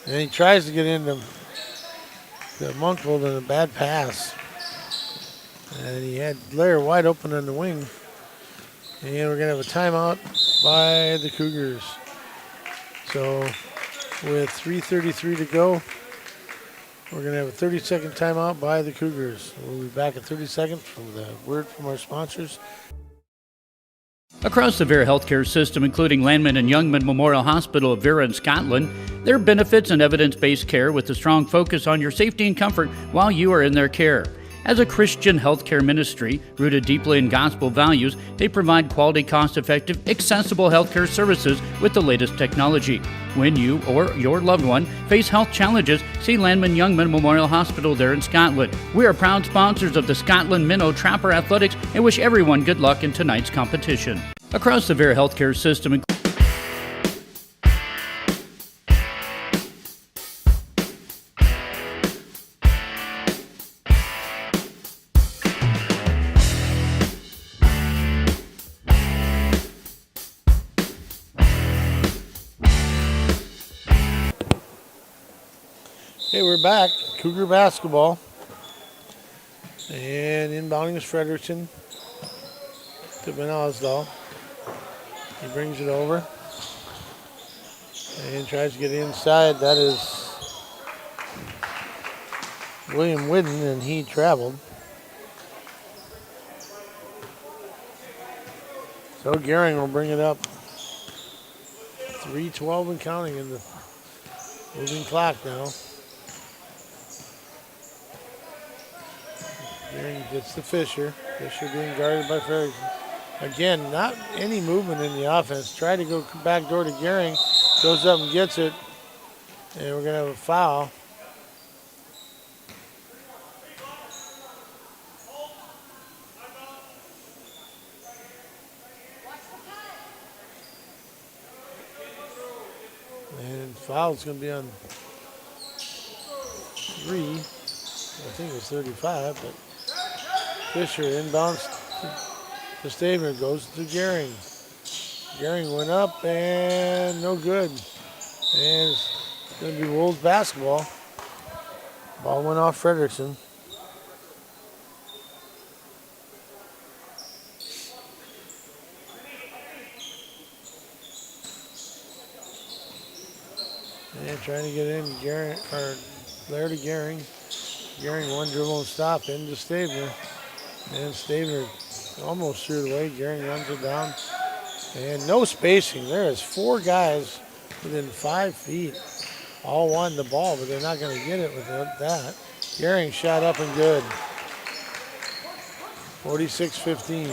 Speaker 13: And he tries to get into him. The Monk pulled in a bad pass. And he had Lair wide open on the wing. And we're going to have a timeout by the Cougars. So with 3:33 to go, we're going to have a 30-second timeout by the Cougars. We'll be back in 30 seconds from the word from our sponsors.
Speaker 11: Across the Vera healthcare system, including Landman and Youngman Memorial Hospital of Vera in Scotland, there are benefits and evidence-based care with a strong focus on your safety and comfort while you are in their care. As a Christian healthcare ministry rooted deeply in gospel values, they provide quality, cost-effective, accessible healthcare services with the latest technology. When you or your loved one face health challenges, see Landman Youngman Memorial Hospital there in Scotland. We are proud sponsors of the Scotland Menno Trapper Athletics and wish everyone good luck in tonight's competition. Across the Vera healthcare system,
Speaker 13: Okay, we're back. Cougar basketball. And inbounding is Frederickson to Van Osdal. He brings it over and tries to get inside. That is William Whidden, and he traveled. So Gehring will bring it up. 3:12 and counting in the moving clock now. Gehring gets to Fisher. Fisher being guarded by Ferguson. Again, not any movement in the offense. Tried to go back door to Gehring. Goes up and gets it. And we're going to have a foul. And foul's going to be on 3. I think it's 35, but Fisher inbounds to Stabner, goes to Gehring. Gehring went up and no good. And it's going to be Wolves basketball. Ball went off Frederickson. And trying to get in, Lair to Gehring. Gehring one dribble and stop into Stabner. And Stabner almost threw it away. Gehring runs it down. And no spacing. There is 4 guys within 5 feet. All want the ball, but they're not going to get it with that. Gehring shot up and good. 46-15.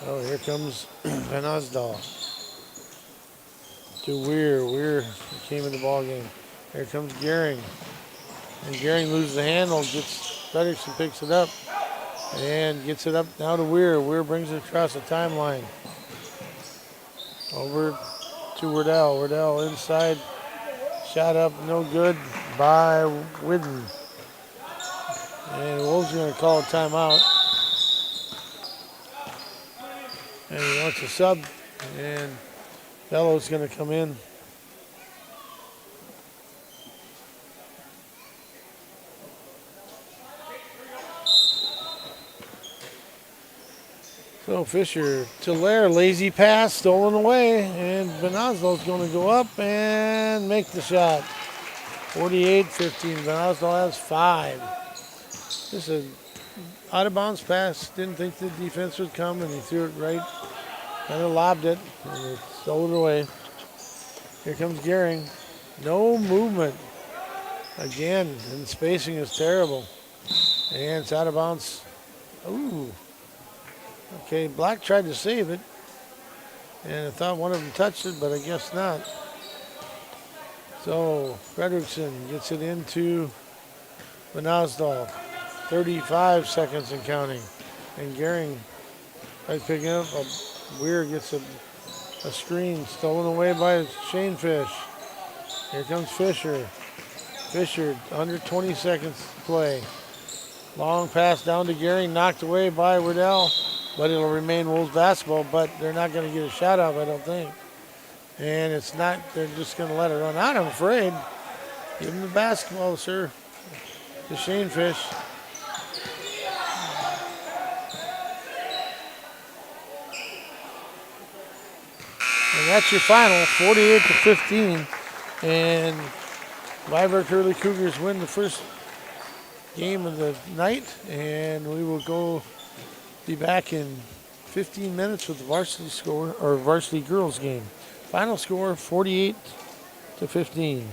Speaker 13: Oh, here comes Van Osdal. To Weir. Weir came in the ball game. Here comes Gehring. And Gehring loses the handle. Frederickson picks it up. And gets it up now to Weir. Weir brings it across the timeline. Over to Wardell. Wardell inside. Shot up, no good by Whidden. And Wolves are going to call a timeout. And he wants a sub. And Bellows going to come in. So Fisher to Lair, lazy pass, stolen away, and Van Osdal's going to go up and make the shot. 48-15, Van Osdal has 5. This is an out of bounds pass, didn't think the defense would come, and he threw it right, kind of lobbed it, and it stole it away. Here comes Gehring, no movement. Again, and spacing is terrible. And it's out of bounds. Ooh. Okay, Black tried to save it, and I thought one of them touched it, but I guess not. So Frederickson gets it into Van Osdal. 35 seconds and counting. And Gehring is picking up. Weir gets a screen stolen away by Shane Fish. Here comes Fisher. Fisher, under 20 seconds to play. Long pass down to Gehring, knocked away by Waddell, but it'll remain Wolves basketball, but they're not going to get a shot out, I don't think. And it's not, they're just going to let it run out, I'm afraid. Give him the basketball, sir. To Shane Fish. And that's your final, 48-15. And Viborg-Hurley Cougars win the first game of the night, and we will be back in 15 minutes with the varsity score, or varsity girls game. Final score, 48-15.